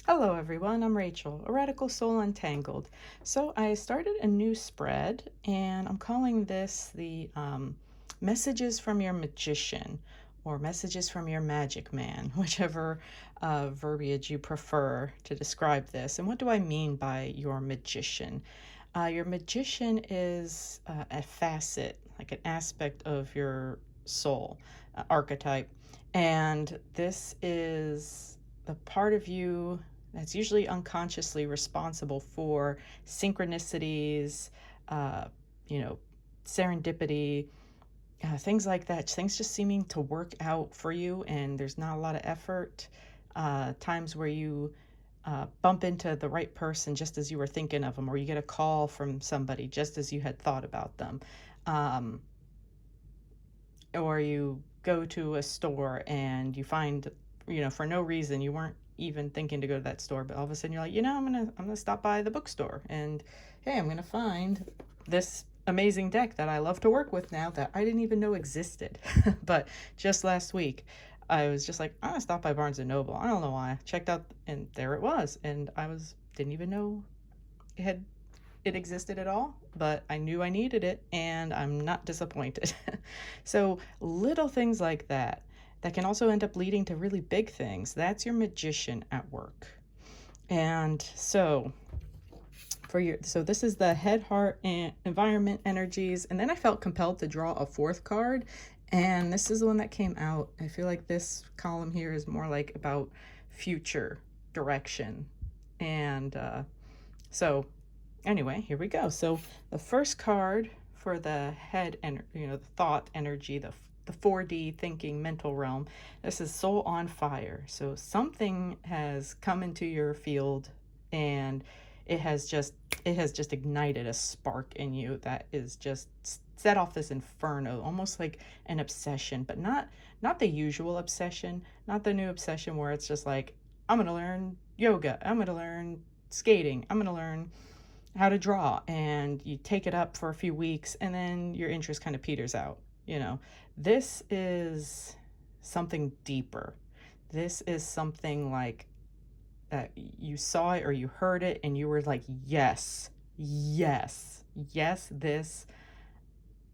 Hello everyone, I'm Rachel, a radical soul untangled. So I started a new spread and I'm calling this the Messages from Your Magician or Messages from Your Magic Man, whichever verbiage you prefer to describe this. And what do I mean by your magician? Your magician is a facet, like an aspect of your soul archetype. And this is the part of you that's usually unconsciously responsible for synchronicities, uh, you know, serendipity, things like that. Things just seeming to work out for you, and there's not a lot of effort. Times where you bump into the right person just as you were thinking of them, or you get a call from somebody just as you had thought about them. Um, or you go to a store and you find, for no reason, you weren't even thinking to go to that store, but all of a sudden you're like, I'm gonna stop by the bookstore, and hey, I'm gonna find this amazing deck that I love to work with now that I didn't even know existed. But just last week I was just like, I'm gonna stop by Barnes and Noble. I don't know why. I checked out and there it was, and didn't even know it existed at all, but I knew I needed it and I'm not disappointed. So little things like that can also end up leading to really big things. That's your magician at work. And so this is the head, heart, and environment energies. And then I felt compelled to draw a fourth card, and this is the one that came out. I feel like this column here is more like about future direction. And so anyway, here we go. So the first card for the head and the thought energy, the 4D thinking mental realm. This is soul on fire. So something has come into your field, and it has just ignited a spark in you that is just set off this inferno, almost like an obsession, but not the usual obsession, not the new obsession where it's just like, I'm going to learn yoga, I'm going to learn skating, I'm going to learn how to draw, and you take it up for a few weeks and then your interest kind of peters out. This is something deeper. This is something like that you saw it or you heard it and you were like, yes, yes, yes, this,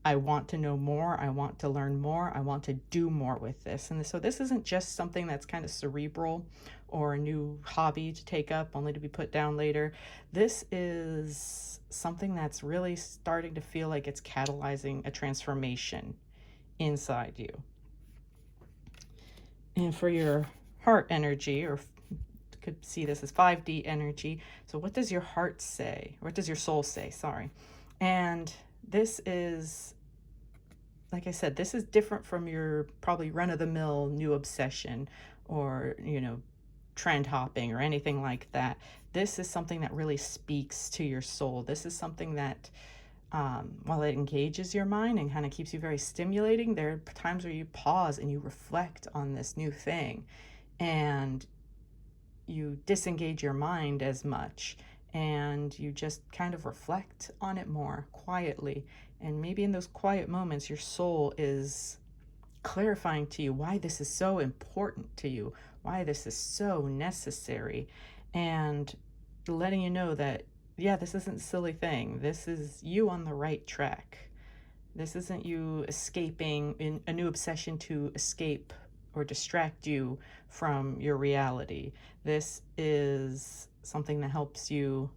I want to know more, I want to learn more, I want to do more with this. And so this isn't just something that's kind of cerebral or a new hobby to take up only to be put down later. This is something that's really starting to feel like it's catalyzing a transformation inside you. And for your heart energy, or could see this as 5D energy. So what does your heart say? What does your soul say? Sorry. And this is, like I said, this is different from your probably run-of-the-mill new obsession or, trend hopping or anything like that. This is something that really speaks to your soul. This is something that, while it engages your mind and kind of keeps you very stimulating, there are times where you pause and you reflect on this new thing, and you disengage your mind as much, and you just kind of reflect on it more quietly. And maybe in those quiet moments, your soul is clarifying to you why this is so important to you, why this is so necessary, and letting you know that, yeah, this isn't a silly thing. This is you on the right track. This isn't you escaping in a new obsession to escape or distract you from your reality. This is something that helps you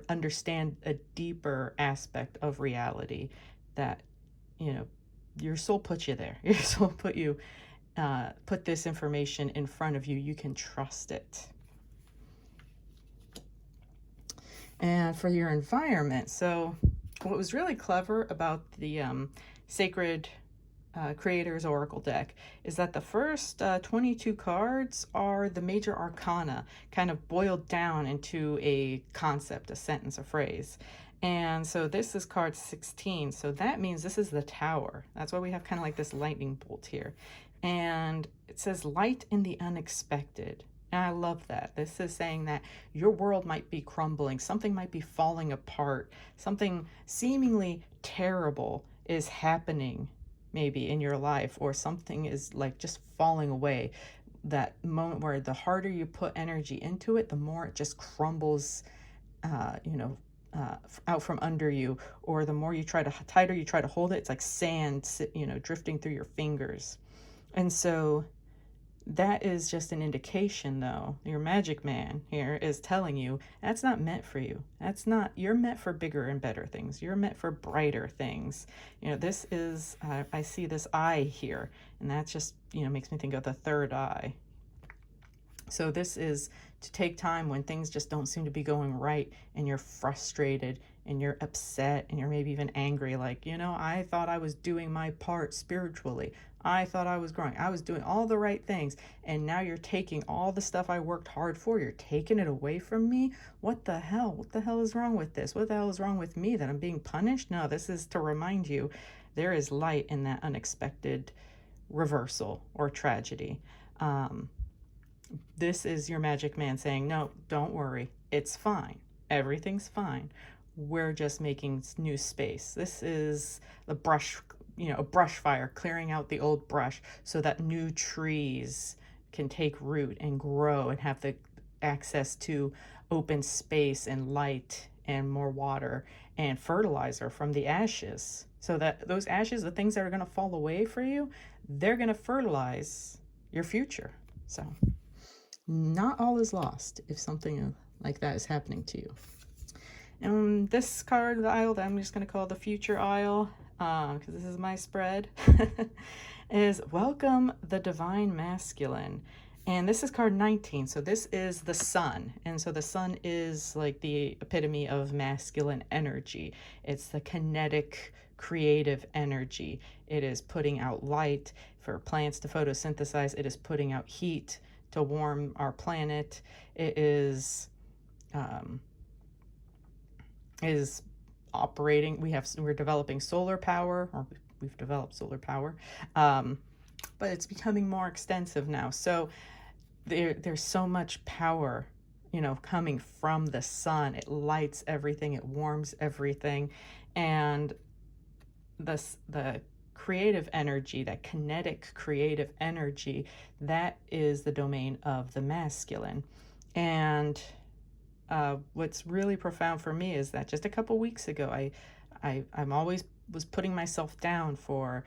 understand a deeper aspect of reality that, your soul put you there. Your soul put this information in front of you. You can trust it. And for your environment, so what was really clever about the Sacred Creator's Oracle deck is that the first 22 cards are the major arcana, kind of boiled down into a concept, a sentence, a phrase. And so this is card 16. So that means this is the Tower. That's why we have kind of like this lightning bolt here. And it says light in the unexpected. And I love that. This is saying that your world might be crumbling, something might be falling apart, something seemingly terrible is happening maybe in your life, or something is like just falling away. that moment where the harder you put energy into it, the more it just crumbles, out from under you, or the more you try to tighter you try to hold it, it's like sand, drifting through your fingers. And so that is just an indication, though. Your magic man here is telling you that's not meant for you. That's not, you're meant for bigger and better things. You're meant for brighter things. This is, I see this eye here, and that just, makes me think of the third eye. So this is to take time when things just don't seem to be going right, and you're frustrated and you're upset and you're maybe even angry, like, I thought I was doing my part spiritually. I thought I was growing. I was doing all the right things. And now you're taking all the stuff I worked hard for. You're taking it away from me. What the hell? What the hell is wrong with this? What the hell is wrong with me that I'm being punished? No, this is to remind you there is light in that unexpected reversal or tragedy. This is your magic man saying, no, don't worry. It's fine. Everything's fine. We're just making new space. This is the brush, a brush fire, clearing out the old brush so that new trees can take root and grow and have the access to open space and light and more water and fertilizer from the ashes, so that those ashes, the things that are going to fall away for you, they're going to fertilize your future. So not all is lost if something like that is happening to you. And this card, the aisle that I'm just going to call the future aisle, because this is my spread, is Welcome the Divine Masculine. And this is card 19. So this is the sun. And so the sun is like the epitome of masculine energy. It's the kinetic, creative energy. It is putting out light for plants to photosynthesize. It is putting out heat to warm our planet. It is operating. We're developing solar power, or we've developed solar power, but it's becoming more extensive now. So there's so much power, coming from the sun. It lights everything. It warms everything, and the creative energy, that kinetic creative energy, that is the domain of the masculine. And what's really profound for me is that just a couple weeks ago, I'm always was putting myself down for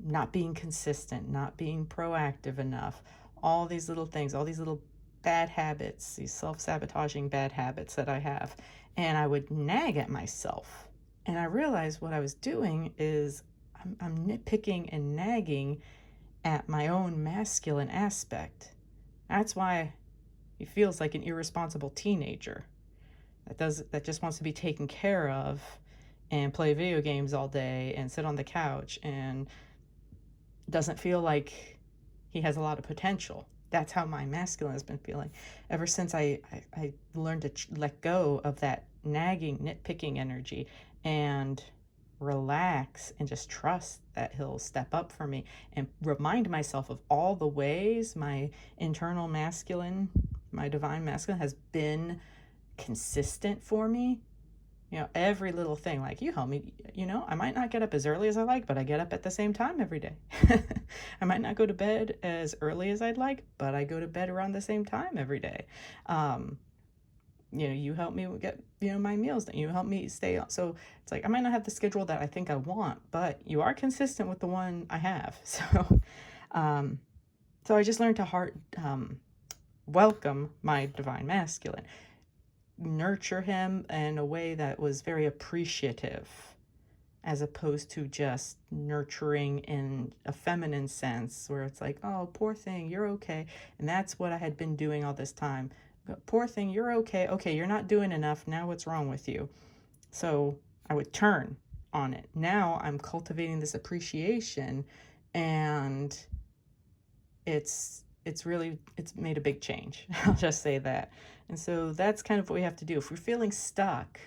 not being consistent, not being proactive enough, all these little things, all these little bad habits, these self-sabotaging bad habits that I have. And I would nag at myself. And I realized what I was doing is I'm nitpicking and nagging at my own masculine aspect. That's why he feels like an irresponsible teenager that just wants to be taken care of and play video games all day and sit on the couch and doesn't feel like he has a lot of potential. That's how my masculine has been feeling ever since I learned to let go of that nagging, nitpicking energy and relax and just trust that he'll step up for me, and remind myself of all the ways my internal masculine, my divine masculine, has been consistent for me. Every little thing, like, you help me, I might not get up as early as I like, but I get up at the same time every day. I might not go to bed as early as I'd like, but I go to bed around the same time every day. You help me get, my meals. You help me stay on. So it's like, I might not have the schedule that I think I want, but you are consistent with the one I have. So, so I just learned to welcome my divine masculine, nurture him in a way that was very appreciative, as opposed to just nurturing in a feminine sense, where it's like, oh, poor thing, you're okay. And that's what I had been doing all this time. Poor thing, you're okay. Okay, you're not doing enough. Now what's wrong with you? So I would turn on it. Now I'm cultivating this appreciation, and it's made a big change. I'll just say that. And so that's kind of what we have to do. If you're feeling stuck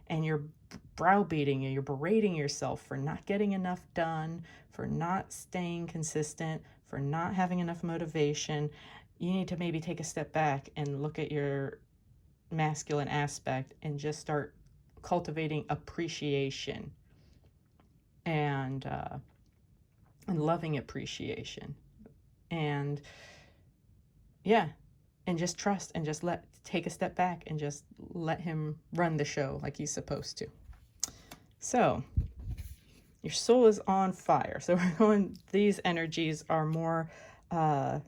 and you're browbeating, you're berating yourself for not getting enough done, for not staying consistent, for not having enough motivation, you need to maybe take a step back and look at your masculine aspect and just start cultivating appreciation and loving appreciation. And Yeah. And just trust and just take a step back and just let him run the show like he's supposed to. So your soul is on fire. So we're going, these energies are more, kind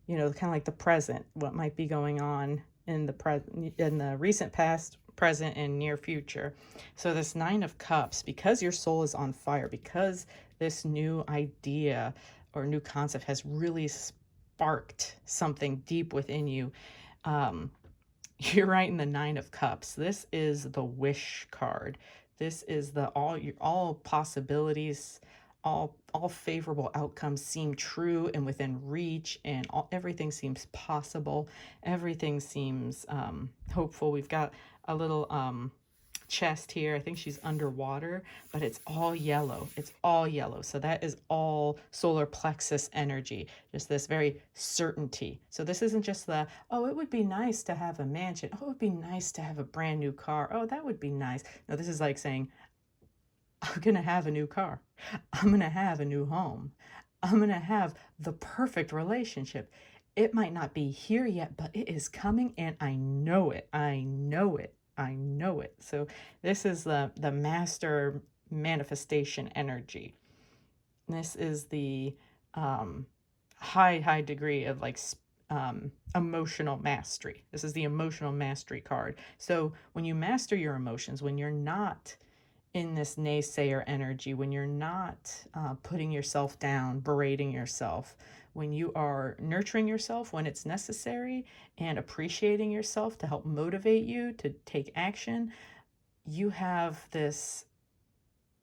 of like the present, what might be going on in the in the recent past, present, and near future. So this Nine of Cups, because your soul is on fire, because this new idea or new concept has really sparked something deep within you. You're right in the Nine of Cups. This is the wish card. This is the all possibilities, all favorable outcomes seem true and within reach, and everything seems possible. Everything seems hopeful. We've got a little chest here. I think she's underwater, but it's all yellow. It's all yellow. So that is all solar plexus energy, just this very certainty. So this isn't just the, oh, it would be nice to have a mansion. Oh, it would be nice to have a brand new car. Oh, that would be nice. No, this is like saying, I'm going to have a new car. I'm going to have a new home. I'm going to have the perfect relationship. It might not be here yet, but it is coming, and I know it. I know it. I know it. So this is the master manifestation energy. This is the high degree of like emotional mastery. This is the emotional mastery card. So when you master your emotions, when you're not in this naysayer energy, when you're not putting yourself down, berating yourself, when you are nurturing yourself when it's necessary and appreciating yourself to help motivate you to take action, you have this,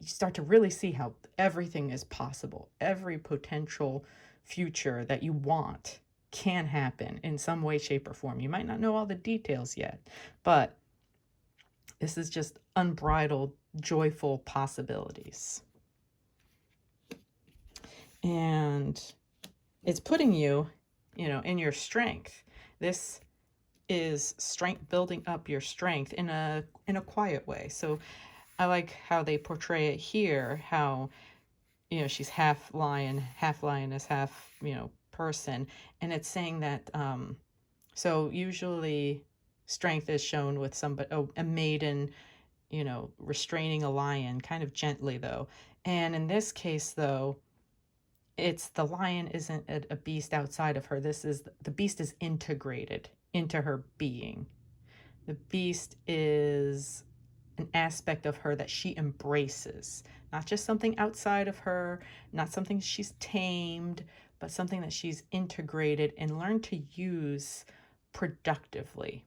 you start to really see how everything is possible. Every potential future that you want can happen in some way, shape, or form. You might not know all the details yet, but this is just unbridled, joyful possibilities. And it's putting you, in your strength. This is strength, building up your strength in a quiet way. So I like how they portray it here, how, she's half lion, half lioness, half, person. And it's saying that, so usually strength is shown with somebody, a maiden, restraining a lion, kind of gently though. And in this case though, it's the lion isn't a beast outside of her. The beast is integrated into her being. The beast is an aspect of her that she embraces, not just something outside of her, not something she's tamed, but something that she's integrated and learned to use productively.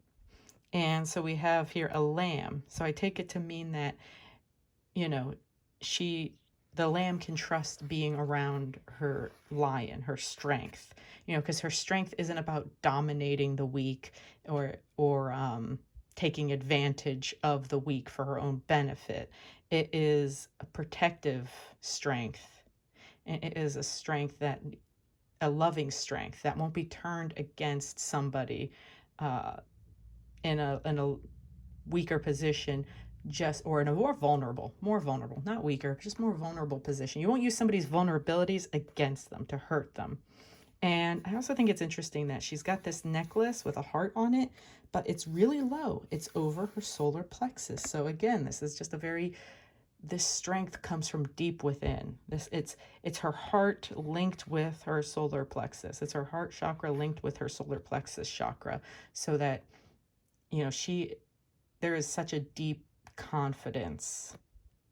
And so we have here a lamb. So I take it to mean that, the lamb can trust being around her lion, her strength, because her strength isn't about dominating the weak or taking advantage of the weak for her own benefit. It is a protective strength, and it is a strength a loving strength that won't be turned against somebody in a weaker position, or in a more vulnerable, not weaker, just more vulnerable position. You won't use somebody's vulnerabilities against them to hurt them. And I also think it's interesting that she's got this necklace with a heart on it, but it's really low. It's over her solar plexus. So again, this is just this strength comes from deep within. It's her heart linked with her solar plexus. It's her heart chakra linked with her solar plexus chakra, so that there is such a deep confidence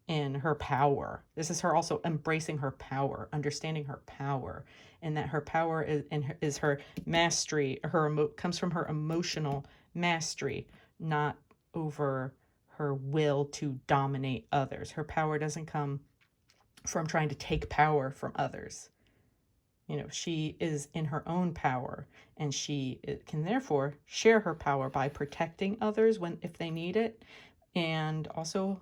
in her power. This is her also embracing her power, understanding her power, and that her power is her mastery. Comes from her emotional mastery, not over her will to dominate others. Her power doesn't come from trying to take power from others. She is in her own power, and she can therefore share her power by protecting others if they need it, and also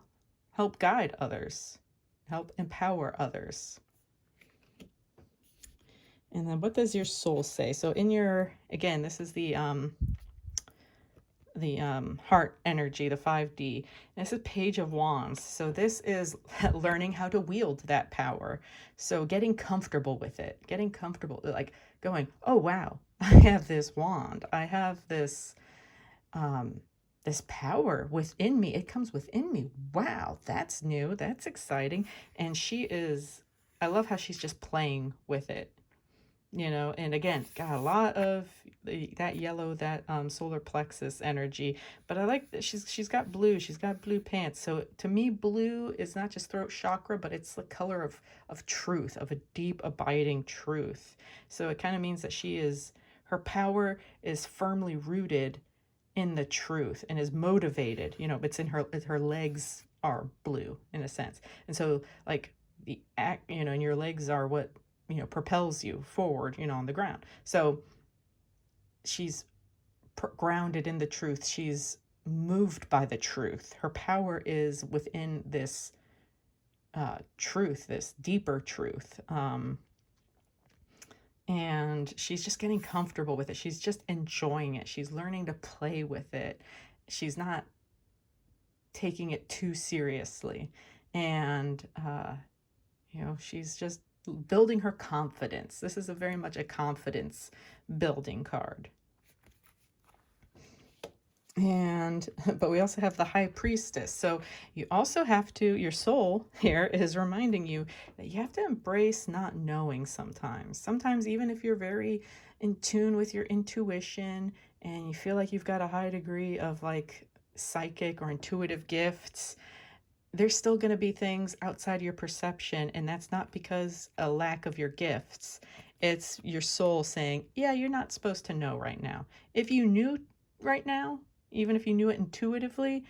help guide others, help empower others. And then what does your soul say? So again, this is the heart energy, the 5D. And this is Page of Wands. So this is learning how to wield that power. So getting comfortable with it, like going, oh, wow, I have this wand. I have um, this power within me. It comes within me. Wow, that's new. That's exciting. And she is, I love how she's just playing with it, you know. And again, got a lot of that yellow, that solar plexus energy. But I like that she's got blue. She's got blue pants. So to me, blue is not just throat chakra, but it's the color of truth, of a deep, abiding truth. So it kind of means that her power is firmly rooted in the truth and is motivated. You know, it's in her legs are blue in a sense. And so like the act, you know, and your legs are what, you know, propels you forward, you know, on the ground. So she's grounded in the truth. She's moved by the truth. Her power is within this truth, this deeper truth. And she's just getting comfortable with it. She's just enjoying it. She's learning to play with it. She's not taking it too seriously. And, you know, she's just building her confidence. This is a very much a confidence building card. And but we also have the High Priestess. So you also have to, your soul here is reminding you that you have to embrace not knowing sometimes. Sometimes even if you're very in tune with your intuition and you feel like you've got a high degree of like psychic or intuitive gifts, there's still going to be things outside of your perception, and that's not because a lack of your gifts. It's your soul saying, yeah, you're not supposed to know right now. If you knew right now, even if you knew it intuitively,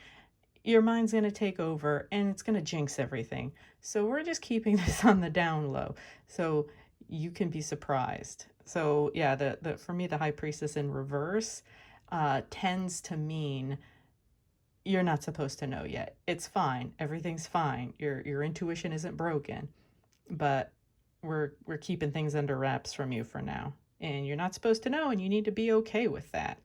your mind's going to take over and it's going to jinx everything. So we're just keeping this on the down low so you can be surprised. So yeah, the for me, the High Priestess in reverse tends to mean you're not supposed to know yet. It's fine. Everything's fine. Your intuition isn't broken, but we're keeping things under wraps from you for now. And you're not supposed to know, and you need to be okay with that.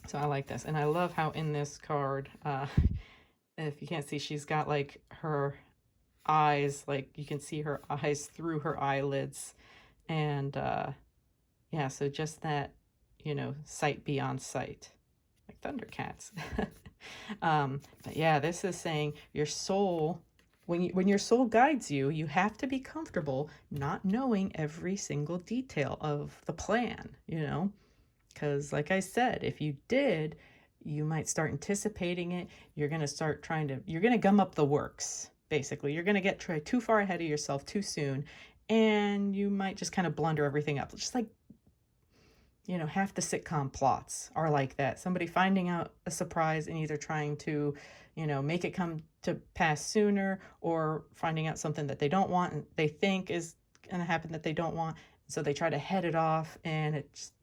So I like this. And I love how in this card, if you can't see, she's got like her eyes, like you can see her eyes through her eyelids. And yeah, so just that, you know, sight beyond sight, like Thundercats. But yeah, this is saying your soul, when your soul guides you, you have to be comfortable not knowing every single detail of the plan, you know? Because like I said, if you did, you might start anticipating it. You're going to start you're going to gum up the works, basically. You're going to try too far ahead of yourself too soon, and you might just kind of blunder everything up. Just like, you know, half the sitcom plots are like that. Somebody finding out a surprise and either trying to, you know, make it come to pass sooner, or finding out something that they don't want and they think is going to happen that they don't want. So they try to head it off, and it just,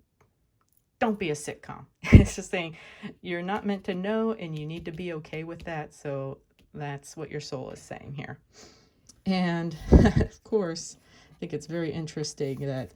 don't be a sitcom. It's just saying you're not meant to know and you need to be okay with that. So that's what your soul is saying here. And of course, I think it's very interesting that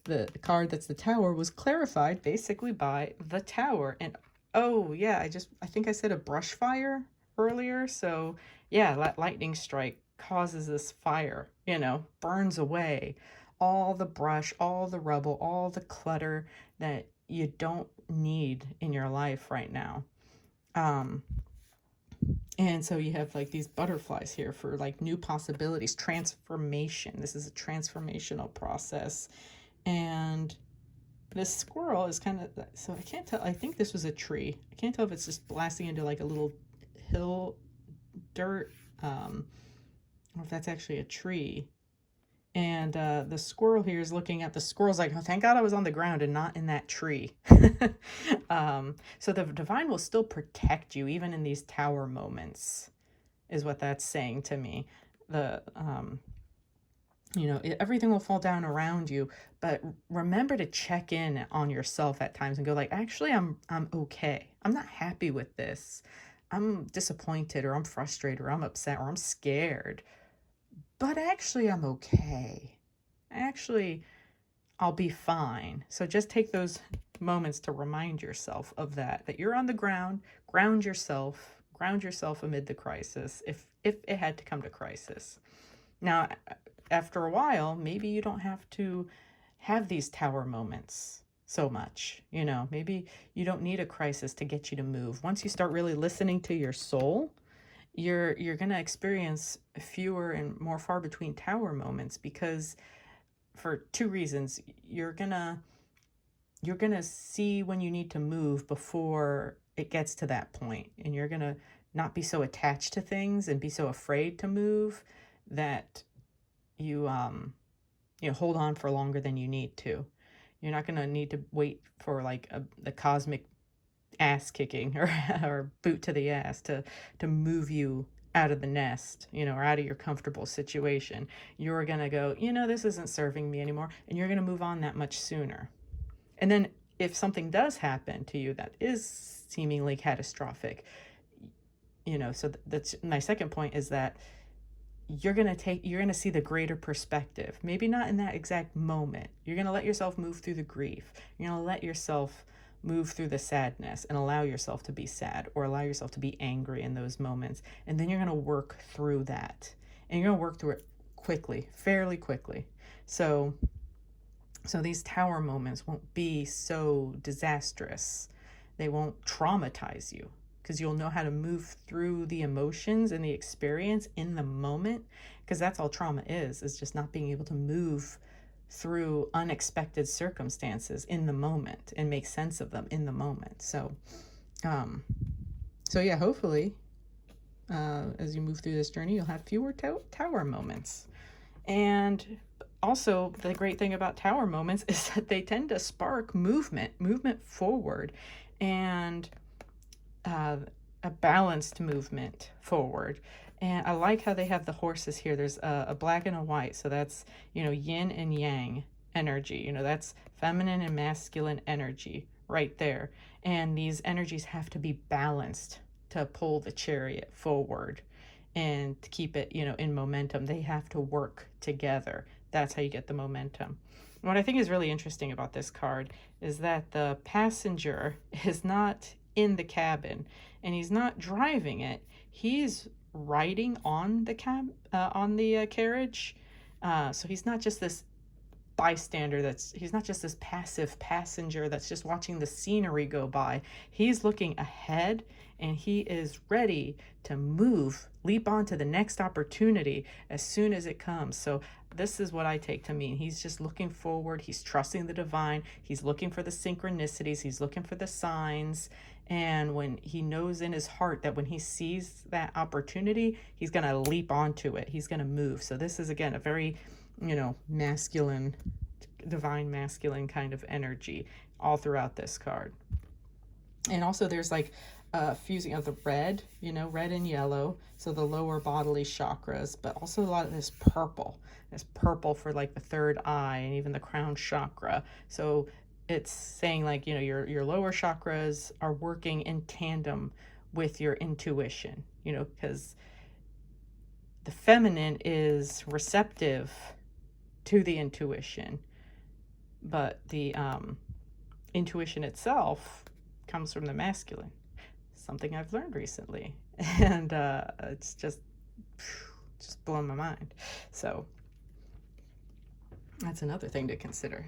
the card that's the Tower was clarified basically by the Tower. And oh yeah, I think I said a brush fire earlier. So yeah, that lightning strike causes this fire, you know, burns away all the brush, all the rubble, all the clutter that you don't need in your life right now. And so you have like these butterflies here for like new possibilities, transformation. This is a transformational process. And this squirrel is kind of, so I can't tell, I think this was a tree. I can't tell if it's just blasting into like a little hill dirt, or if that's actually a tree. And the squirrel here is looking at the squirrel's like, oh, thank God I was on the ground and not in that tree. So the divine will still protect you even in these tower moments, is what that's saying to me. You know, everything will fall down around you, but remember to check in on yourself at times and go like, actually, I'm okay. I'm not happy with this. I'm disappointed, or I'm frustrated, or I'm upset, or I'm scared. But actually, I'm okay. Actually, I'll be fine. So just take those moments to remind yourself of that you're on the ground, ground yourself amid the crisis, if it had to come to crisis. Now, after a while, maybe you don't have to have these tower moments so much. You know, maybe you don't need a crisis to get you to move. Once you start really listening to your soul, you're going to experience fewer and more far between tower moments, because for two reasons. You're going to see when you need to move before it gets to that point, and you're going to not be so attached to things and be so afraid to move that you hold on for longer than you need to. You're not going to need to wait for like the cosmic ass kicking or boot to the ass to move you out of the nest, or out of your comfortable situation. You're going to go, this isn't serving me anymore, and you're going to move on that much sooner. And then if something does happen to you that is seemingly catastrophic, so that's my second point, is that you're going to see the greater perspective. Maybe not in that exact moment. You're going to let yourself move through the grief. You're going to let yourself move through the sadness and allow yourself to be sad or allow yourself to be angry in those moments. And then you're going to work through that. And you're going to work through it quickly, fairly quickly. So these tower moments won't be so disastrous. They won't traumatize you, because you'll know how to move through the emotions and the experience in the moment, because that's all trauma is just not being able to move through unexpected circumstances in the moment and make sense of them in the moment. So yeah, hopefully as you move through this journey, you'll have fewer tower moments. And also, the great thing about tower moments is that they tend to spark movement forward, and a balanced movement forward. And I like how they have the horses here. There's a black and a white, so that's yin and yang energy. That's feminine and masculine energy right there. And these energies have to be balanced to pull the chariot forward and to keep it in momentum. They have to work together. That's how you get the momentum. What I think is really interesting about this card is that the passenger is not in the cabin, and he's not driving it. He's riding on the carriage. So he's not just this bystander, he's not just this passive passenger that's just watching the scenery go by. He's looking ahead, and he is ready to leap onto the next opportunity as soon as it comes. So this is what I take to mean. He's just looking forward. He's trusting the divine. He's looking for the synchronicities. He's looking for the signs. And when he knows in his heart that when he sees that opportunity, he's going to leap onto it. He's going to move. So this is, again, a very, masculine, divine masculine kind of energy all throughout this card. And also there's like fusing of the red, red and yellow, so the lower bodily chakras, but also a lot of this purple for like the third eye and even the crown chakra. So it's saying like, your lower chakras are working in tandem with your intuition, because the feminine is receptive to the intuition, but the intuition itself comes from the masculine. Something I've learned recently, and it's just blown my mind. So that's another thing to consider.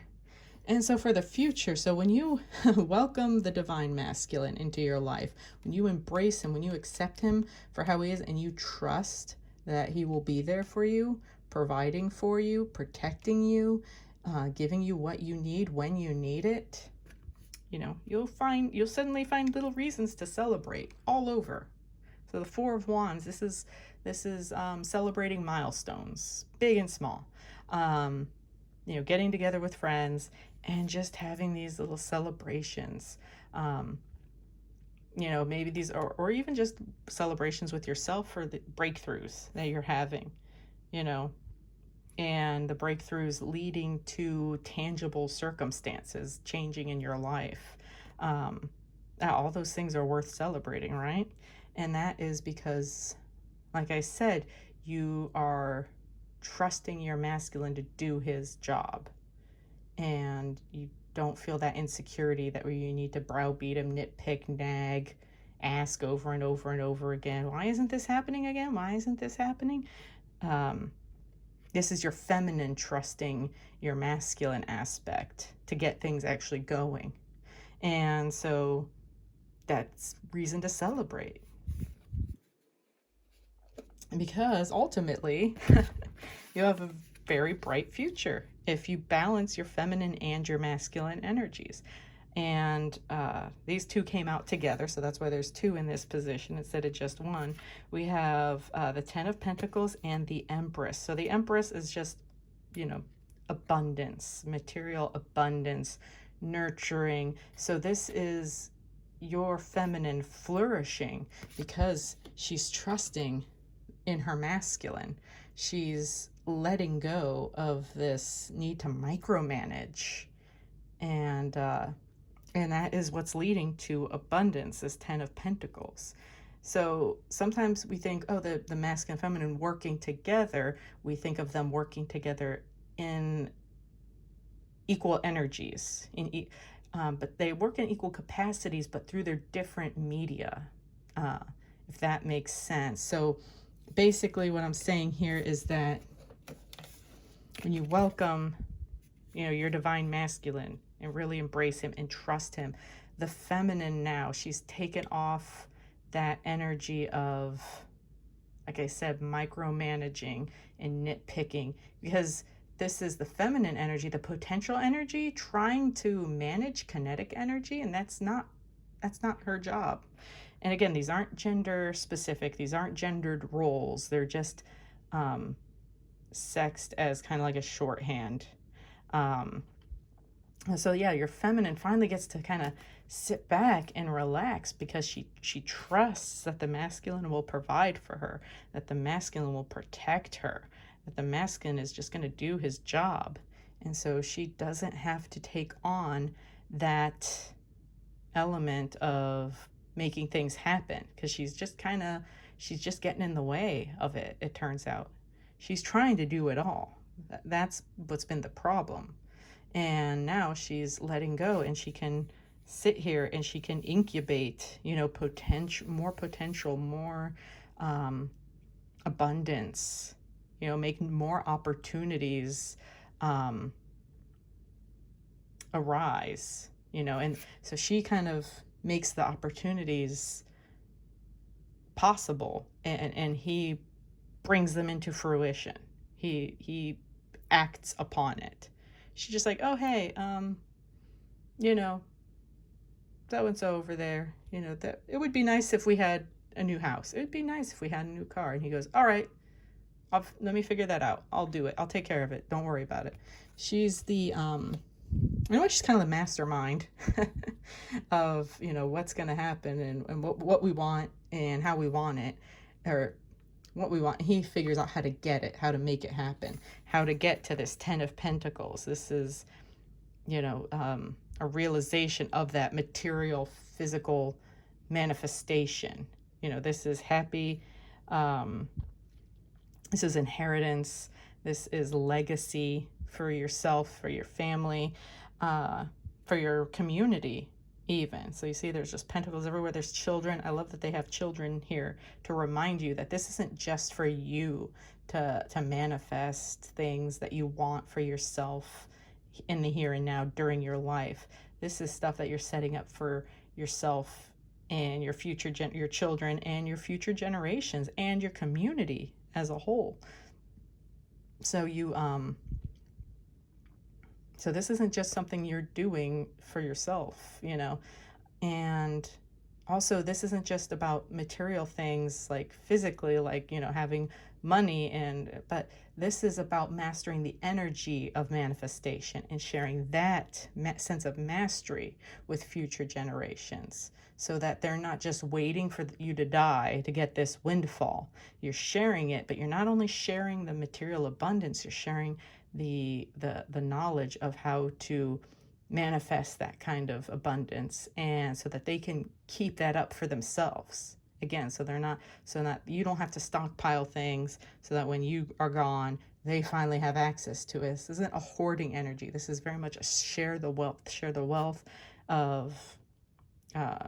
And so for the future, so when you welcome the divine masculine into your life, when you embrace him, when you accept him for how he is, and you trust that he will be there for you, providing for you, protecting you, giving you what you need when you need it, you'll suddenly find little reasons to celebrate all over. So the Four of Wands, this is celebrating milestones, big and small. Getting together with friends and just having these little celebrations. Maybe these, or even just celebrations with yourself for the breakthroughs that you're having, and the breakthroughs leading to tangible circumstances changing in your life. All those things are worth celebrating, right? And that is because, like I said, you are trusting your masculine to do his job, and you don't feel that insecurity that where you need to browbeat him, nitpick, nag, ask over and over and over again, why isn't this happening again? Why isn't this happening? This is your feminine trusting your masculine aspect to get things actually going. And so that's reason to celebrate. Because ultimately, you have a very bright future if you balance your feminine and your masculine energies. And these two came out together, so that's why there's two in this position instead of just one. We have the Ten of Pentacles and the Empress. So the Empress is just, you know, abundance, material abundance, nurturing. So this is your feminine flourishing because she's trusting in her masculine. She's letting go of this need to micromanage, and that is what's leading to abundance, this Ten of Pentacles. So sometimes we think, oh, the masculine and feminine working together, we think of them working together in equal energies, but they work in equal capacities, but through their different media, if that makes sense. So basically what I'm saying here is that when you welcome, your divine masculine and really embrace him and trust him, the feminine now, she's taken off that energy of, like I said, micromanaging and nitpicking, because this is the feminine energy, the potential energy, trying to manage kinetic energy, and that's not her job. And again, these aren't gender specific, these aren't gendered roles, they're just sexed as kind of like a shorthand. So yeah, your feminine finally gets to kind of sit back and relax because she trusts that the masculine will provide for her, that the masculine will protect her, that the masculine is just going to do his job. And so she doesn't have to take on that element of making things happen, because she's just getting in the way of it. It turns out she's trying to do it all. That's what's been the problem. And now she's letting go, and she can sit here and she can incubate, potential, more abundance, make more opportunities arise, and so she kind of makes the opportunities possible, and he brings them into fruition. He acts upon it. She's just like, oh, hey, so and so over there, that it would be nice if we had a new house. It would be nice if we had a new car. And he goes, all right, let me figure that out. I'll do it. I'll take care of it. Don't worry about it. She's the, she's kind of the mastermind of, what's going to happen and what we want and how we want it, or what we want. He figures out how to get it, how to make it happen, how to get to this Ten of Pentacles. This is, a realization of that material, physical manifestation. This is happy. This is inheritance. This is legacy for yourself, for your family, for your community even. So you see there's just pentacles everywhere. There's children. I love that they have children here to remind you that this isn't just for you to manifest things that you want for yourself in the here and now during your life. This is stuff that you're setting up for yourself and your future your children and your future generations and your community as a whole. So so this isn't just something you're doing for yourself, and also this isn't just about material things, like physically, like, having money, but this is about mastering the energy of manifestation and sharing that sense of mastery with future generations, so that they're not just waiting for you to die to get this windfall. You're sharing it, but you're not only sharing the material abundance, you're sharing the knowledge of how to manifest that kind of abundance, and so that they can keep that up for themselves again, so you don't have to stockpile things so that when you are gone they finally have access to it. This isn't a hoarding energy. This is very much a share the wealth of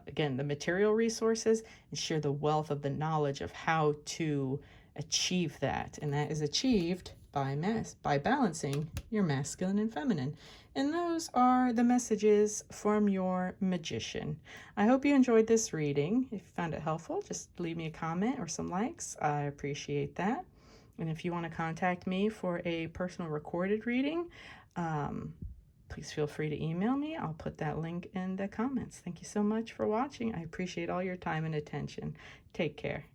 again, the material resources, and share the wealth of the knowledge of how to achieve that. And that is achieved by balancing your masculine and feminine. And those are the messages from your magician. I hope you enjoyed this reading. If you found it helpful, just leave me a comment or some likes. I appreciate that. And if you want to contact me for a personal recorded reading, please feel free to email me. I'll put that link in the comments. Thank you so much for watching. I appreciate all your time and attention. Take care.